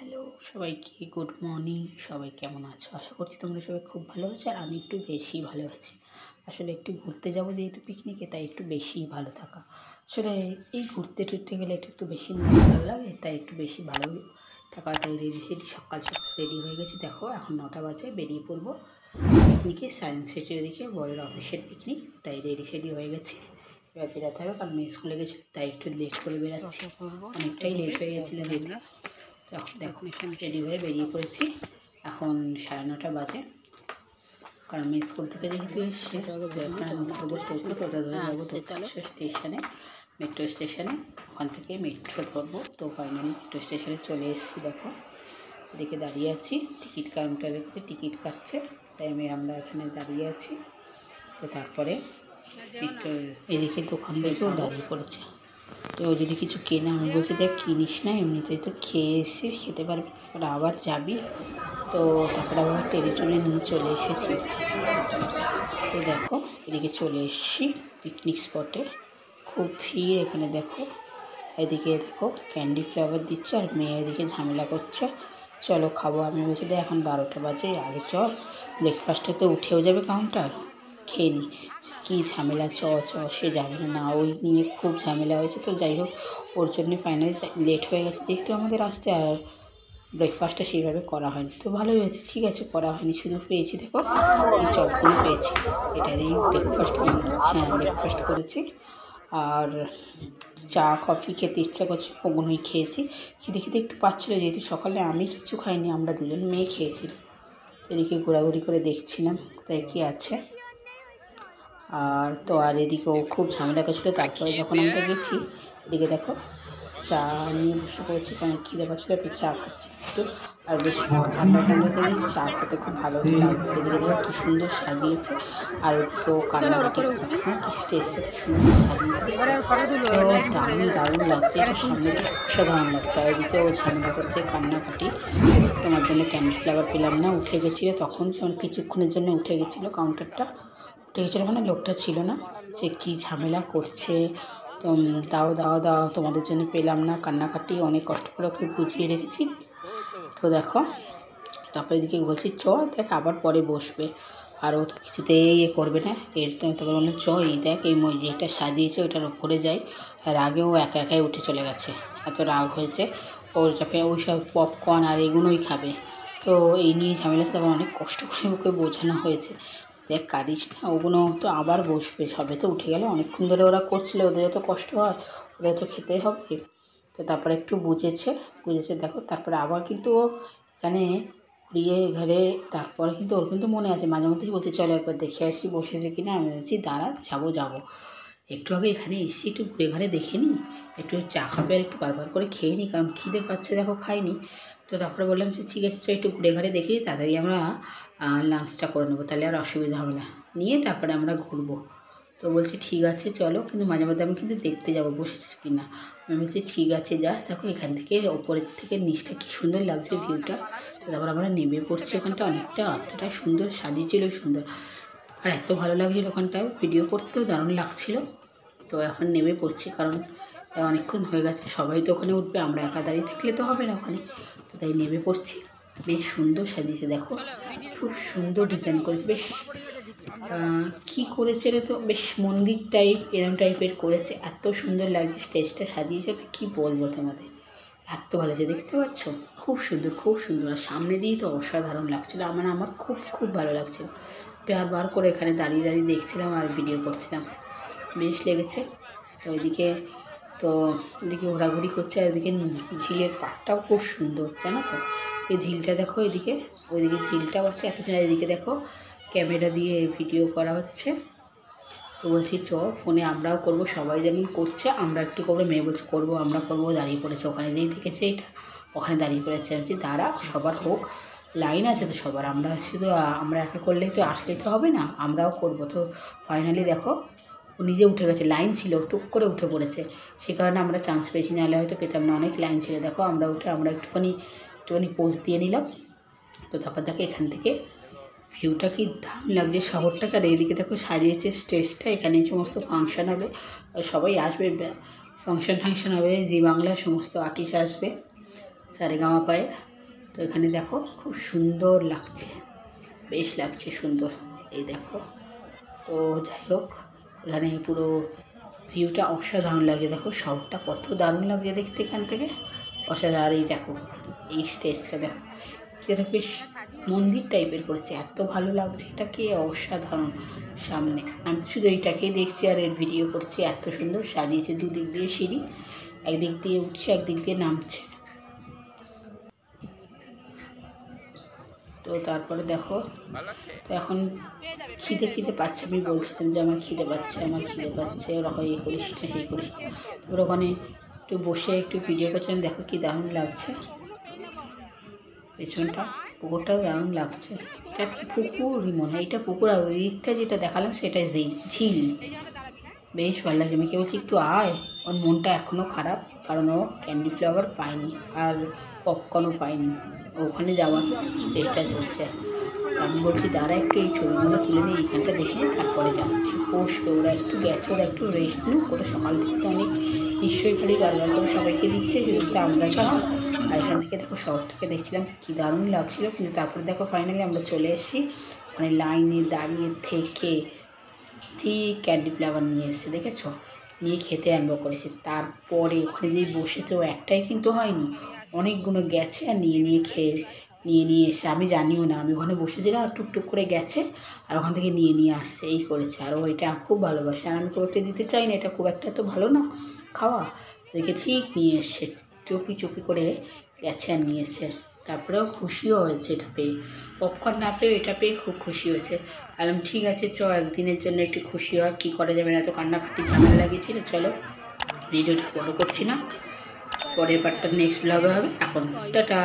Hello সবাইকে, good morning. সবাই কেমন আছো? আশা করছি তোমরা সবাই খুব ভালো আছো, আর আমি একটু বেশি ভালো আছি। আসলে একটু ঘুরতে যাবো যেহেতু পিকনিকে, তাই একটু বেশিই ভালো থাকা। আসলে এই ঘুরতে টুরতে গেলে একটু বেশি ভালো লাগে, তাই একটু বেশি ভালো থাকা। তাই রেডি সকাল সকাল রেডি হয়ে গেছি। দেখো এখন 9টা বাজে, বেরিয়ে পড়বো পিকনিকে সায়েন্স সিটির দিকে, বড়ের অফিসের পিকনিক। তাই রেডি হয়ে গেছি। এবার বেরোতে হবে, কারণ মেয়ে স্কুলে গেছি, তাই একটু লেট করে বেরোচ্ছি। অনেকটাই লেট হয়ে গেছিলো যেতে। দেখো রেডি হয়ে বেরিয়ে পড়েছি। এখন 9:30 বাজে, কারণ আমি স্কুল থেকে যেহেতু এসছি, টোটো ধরে যাবো স্টেশনে, মেট্রো স্টেশনে। ওখান থেকে মেট্রো ধরবো। তো ফাইনালি মেট্রো স্টেশনে চলে এসেছি। দেখো এদিকে দাঁড়িয়ে আছি, টিকিট কাউন্টারে টিকিট কাটছে, তাই আমরা এখানে দাঁড়িয়ে আছি। তো তারপরে এদিকে দোকানদারকেও দাঁড়িয়ে পড়েছে। তো ও যদি কিছু কেনে, আমি বলছি দেখ কিনিস না, এমনিতেই তো খেয়ে এসেছিস, খেতে পারবি, তারপরে আবার যাবি। তো তারপরে আবার টেনে নিয়ে চলে এসেছি। তো দেখো এদিকে চলে এসেছি পিকনিক স্পটে। খুব ভিড় এখানে। দেখো এদিকে দেখো ক্যান্ডি ফ্লেভার দিচ্ছে, আর মেয়ে এদিকে ঝামেলা করছে, চলো খাবো। আমি বলছি দেখ এখন 12টা বাজে, আগে চল, ব্রেকফাস্টে তো উঠেও যাবে কাউন্টার, খেয়ে নিই। কী ঝামেলা, সে যাবে না, ওই নিয়ে খুব ঝামেলা হয়েছে। তো যাই হোক, ওর জন্যে ফাইনালি লেট হয়ে গেছে যেহেতু আমাদের আসতে, আর ব্রেকফাস্টটা সেইভাবে করা হয়নি। তো ভালোই হয়েছে, ঠিক আছে, করা হয়নি, শুধু পেয়েছি দেখো এই চপগুলো পেয়েছি, এটা দিয়েই ব্রেকফাস্ট করেছি। আর চা কফি খেতে ইচ্ছা করছে, ওগুলোই খেয়েছি। খেতে খেতে একটু পাচ্ছিলো, যেহেতু সকালে আমি কিছু খাইনি, আমরা দুজন মেয়ে খেয়েছি। এদিকে ঘোরাঘুরি করে দেখছিলাম তাই কি আছে। আর তো আর এদিকেও খুব ঝামেলা করছিলো। তারপরে যখন আমরা গেছি, এদিকে দেখো চা নিয়ে বসে পড়েছি, কারণ খিদে পাচ্ছিলো, তো চা খাচ্ছি একটু। আর বেশ ঠান্ডা দিনে চা খেতে খুব ভালো লাগবে। এদিকে দেখো কী সুন্দর সাজিয়েছে, আর ওদিকেও কান্নাকাটি করছে, হ্যাঁ কি স্টেজটা কি সুন্দর সাজিয়েছে, দারুণ লাগছে। এটা সামনে দিকে অসাধারণ লাগছে। আর ওদিকেও ঝামেলা করছে, কান্নাকাটি। তোমার জন্য ক্যান্ডি ফ্লেভার পেলাম না, উঠে গেছিলো তখন, কিছুক্ষণের জন্য উঠে গেছিলো কাউন্টারটা, উঠে গেছিলো মানে লোকটা ছিল না। সে কী ঝামেলা করছে, তো দাও তোমাদের জন্য পেলাম না, কান্নাকাটি অনেক কষ্ট করে ওকে বুঝিয়ে রেখেছি। তো দেখো তারপরে এদিকে বলছি দেখ আবার পরে বসবে, আর ও তো কিছুতেই করবে না। তারপরে বললাম এই দেখ এই যেটা সাজিয়েছে ওটার ওপরে যাই। আর আগেও একাই উঠে চলে গেছে, এত রাগ হয়েছে। ওই সব পপকর্ন আর এগুলোই খাবে। তো এই নিয়ে ঝামেলা, তারপর অনেক কষ্ট করে ওকে বোঝানো হয়েছে, দেখ কাঁদিস না, ওগুলো তো আবার বসবে, সবে তো উঠে গেলে, অনেকক্ষণ ধরে ওরা করছিল, ওদেরও তো কষ্ট হয়, ওদের তো খেতে হবে। তো তারপরে একটু বুঝেছে। দেখো তারপরে আবার কিন্তু ও এখানে ঘুরিয়ে তারপরে কিন্তু ওর কিন্তু মনে আছে, মাঝে মধ্যেই বলছে চলো একবার দেখে আসি বসেছে কিনা। আমি বলছি দাঁড়া, যাবো, একটু আগে এখানে এসেছি, একটু ঘুরে দেখে নিই, একটু চা খাবে আর একটু বারবার করে খেয়ে নিই, কারণ খিদে পাচ্ছে, দেখো খাইনি। তো তারপরে বললাম যে ঠিক আছে একটু ঘুরে দেখে নিই, তাড়াতাড়ি আমরা লাঞ্চটা করে নেবো, তাহলে আর অসুবিধা হবে না, নিয়ে তারপরে আমরা ঘুরবো। তো বলছি ঠিক আছে চলো, কিন্তু মাঝে মধ্যে আমি কিন্তু দেখতে যাবো বসেছিস কি না। আমি বলছি ঠিক আছে যাস, দেখো এখান থেকে ওপরের থেকে নিচটা কী সুন্দর লাগছে ভিউটা। তারপর আমরা নেমে পড়ছি, ওখানটা এতটা সুন্দর সাজিয়েছিল, সুন্দর, আর এত ভালো লাগছিলো ওখানটায়, ভিডিও করতেও দারুণ লাগছিলো। তো এখন নেমে পড়ছি, কারণ অনেকক্ষণ হয়ে গেছে, সবাই তো ওখানে উঠবে, আমরা একা দাঁড়িয়ে থাকলে তো হবে না ওখানে। তো তাই নেমে পড়ছি। বেশ সুন্দর সাজিয়েছে, দেখো খুব সুন্দর ডিজাইন করেছে, বেশ কী করেছে রে, তো বেশ মন্দির এরম টাইপের করেছে, এত সুন্দর লাগছে স্টেজটা সাজিয়েছে, কী বলবো তোমাদের, এত ভালো লাগছে, দেখতে পাচ্ছ, খুব সুন্দর। আর সামনে দিয়ে তো অসাধারণ লাগছিলো, আমার খুব ভালো লাগছিলো। বার করে এখানে দাঁড়িয়ে দেখছিলাম আর ভিডিও করছিলাম, বেশ লেগেছে। তো এদিকে ঘোরাঘুরি করছে, আর এদিকে ঝিলের পাড়টাও খুব সুন্দর, জানো তো, এই ঝিলটা দেখো, ওইদিকে ঝিলটাও আছে, এত সুন্দর। এদিকে দেখো ক্যামেরা দিয়ে ভিডিও করা হচ্ছে। তো বলছি ফোনে আমরাও করবো, সবাই যেমন করছে আমরা একটু করবো, মেয়ে বলছে আমরা করবো, দাঁড়িয়ে পড়েছে ওখানে, যেই দেখেছে এটা ওখানে দাঁড়িয়ে পড়েছে। বলছি দাঁড়া, সবার হোক, লাইন আছে তো সবার, আমরা একা করলেই তো আসলেই তো হবে না, আমরাও করবো। তো ফাইনালি দেখো ও নিজে উঠে গেছে, লাইন ছিল, টুক করে উঠে পড়েছে, সে কারণে আমরা চান্স পেয়েছি, নাহলে হয়তো পেতাম না, অনেক লাইন ছিল। দেখো আমরা একটুখানি পোজ দিয়ে নিলাম। তো তারপর দেখো এখান থেকে ভিউটা কি দারুণ লাগছে শহরটাকে, আর এইদিকে দেখো সাজিয়েছে স্টেজটা, এখানে সমস্ত ফাংশান হবে, সবাই আসবে, ফাংশান হবে, জি বাংলার সমস্ত আর্টিস্ট আসবে, সারেগামাপায়। তো এখানে দেখো খুব সুন্দর লাগছে, বেশ লাগছে সুন্দর, এই দেখো। তো যাই হোক, এখানে পুরো ভিউটা অসাধারণ লাগছে, দেখো শহরটা কত দারুণ লাগছে দেখতে এখান থেকে, অসাধারণ। আর এই দেখো এই স্টেজটা দেখো, যেটা বেশ মন্দির টাইপের করেছে, এত ভালো লাগছে এটাকে, অসাধারণ। সামনে আমি শুধু এইটাকেই দেখছি আর এর ভিডিও করছি, এত সুন্দর সাজিয়েছে, দুদিক দিয়ে সিঁড়ি, একদিক দিয়ে উঠছে একদিক দিয়ে নামছে। তো তারপরে দেখো, তো এখন খিদে পাচ্ছে, আমি বলছিলাম যে আমার খিদে পাচ্ছে, ওরকম এই করিস না সেই করিস না। তারপর ওখানে একটু বসে একটু ভিডিও করছিলাম, দেখো কি দারুণ লাগছে পেছনটা, পুকুরটাও দারুণ লাগছে। এটা একটা পুকুরই মনে হয়, এটা পুকুর, আর ওই দিকটা যেটা দেখালাম সেটা ঝিল, বেশ ভালো লাগছে। আমি বলছি একটু আয়, ওর মনটা এখনও খারাপ, কারণ ও ক্যান্ডি ফ্লেভার পায়নি আর পপকর্নও পায়নি, ওখানে যাওয়ার চেষ্টা চলছে। আমি বলছি দাঁড়া একটু এই ছবিগুলো তুলে নিই, এইখানটা দেখে তারপরে যাচ্ছি, বসবে, ওরা একটু গেছে, ওরা একটু রেস্ট নিক, ওরা সকাল থেকে তো অনেক নিশ্চয়ই খালি গালগাল করে সবাইকে দিচ্ছে, সেটা আমরা ছাড়া। আর এখান থেকে দেখো শহরটাকে দেখছিলাম, কী দারুণ লাগছিলো। কিন্তু তারপরে দেখো ফাইনালি আমরা চলে এসেছি, মানে লাইনে দাঁড়িয়ে থেকে ঠিক ক্যান্ডি ফ্লেভার নিয়ে এসছে, দেখেছো, নিয়ে খেতে আরম্ভ করেছে। তারপরে ওখানে যেই বসেছে, ও একটাই কিন্তু হয়নি, অনেকগুলো গেছে আর নিয়ে এসে, আমি জানিও না, আমি ওখানে বসেছিলাম আর টুকটুক করে গেছে আর ওখান থেকে নিয়ে আসছে, এই করেছে। আর ও এটা খুব ভালোবাসে, আর আমি খুব একটা দিতে চাই না, এটা খুব একটা তো ভালো না খাওয়া, দেখে ঠিক নিয়ে এসছে, চুপি করে গেছে আর নিয়ে এসছে। তারপরেও খুশিও হয়েছে এটা পেয়ে, পপকর্ন না পেয়ে এটা পেয়ে খুব খুশি হয়েছে। আর আমি ঠিক আছে চ, একদিনের জন্য একটু খুশি হয়, কী করা যাবে না, তো কান্নাকাটি ঝামেলা লাগিয়েছিল। চলো ভিডিওটা বড় করছি না, পরের পার্টটা নেক্সট ব্লগে হবে, এখন টাটা।